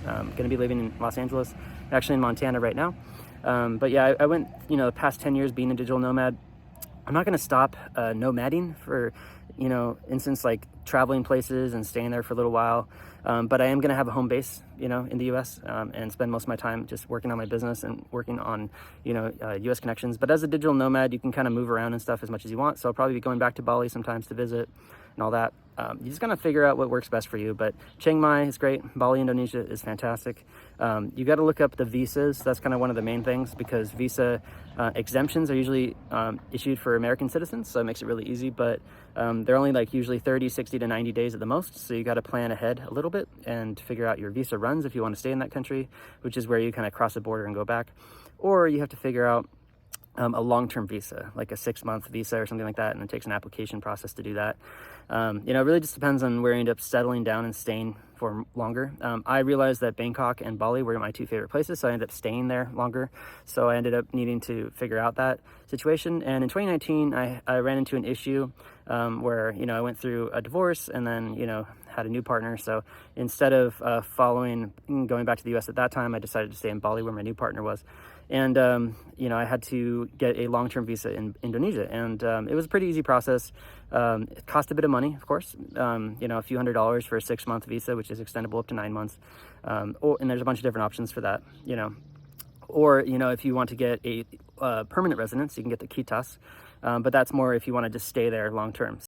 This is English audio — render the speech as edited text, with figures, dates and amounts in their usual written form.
Going to be living in Los Angeles, actually in Montana right now. But yeah, I went, the past 10 years being a digital nomad. I'm not going to stop nomading for, instance, like traveling places and staying there for a little while. But I am going to have a home base, in the US, and spend most of my time just working on my business and working on, US connections. But as a digital nomad, you can kind of move around and stuff as much as you want. So I'll probably be going back to Bali sometimes to visit and all that. You just got to figure out what works best for you. But Chiang Mai is great. Bali, Indonesia is fantastic. You got to look up the visas. That's kind of one of the main things, because visa exemptions are usually issued for American citizens. So it makes it really easy, but they're only like usually 30, 60 to 90 days at the most. So you got to plan ahead a little bit and figure out your visa runs if you want to stay in that country, which is where you kind of cross the border and go back. Or you have to figure out a long-term visa, like a 6-month visa or something like that, and it takes an application process to do that. It really just depends on where you end up settling down and staying for longer. I realized that Bangkok and Bali were my 2 favorite places, so I ended up staying there longer. So I ended up needing to figure out that situation. And in 2019, I ran into an issue where, I went through a divorce and then, had a new partner. So instead of going back to the US at that time, I decided to stay in Bali where my new partner was. And, I had to get a long-term visa in Indonesia, and it was a pretty easy process. It cost a bit of money, of course, a few $100s for a 6-month visa, which is extendable up to 9 months. And there's a bunch of different options for that, Or, if you want to get a permanent residence, you can get the Kitas, but that's more if you want to just stay there long-term.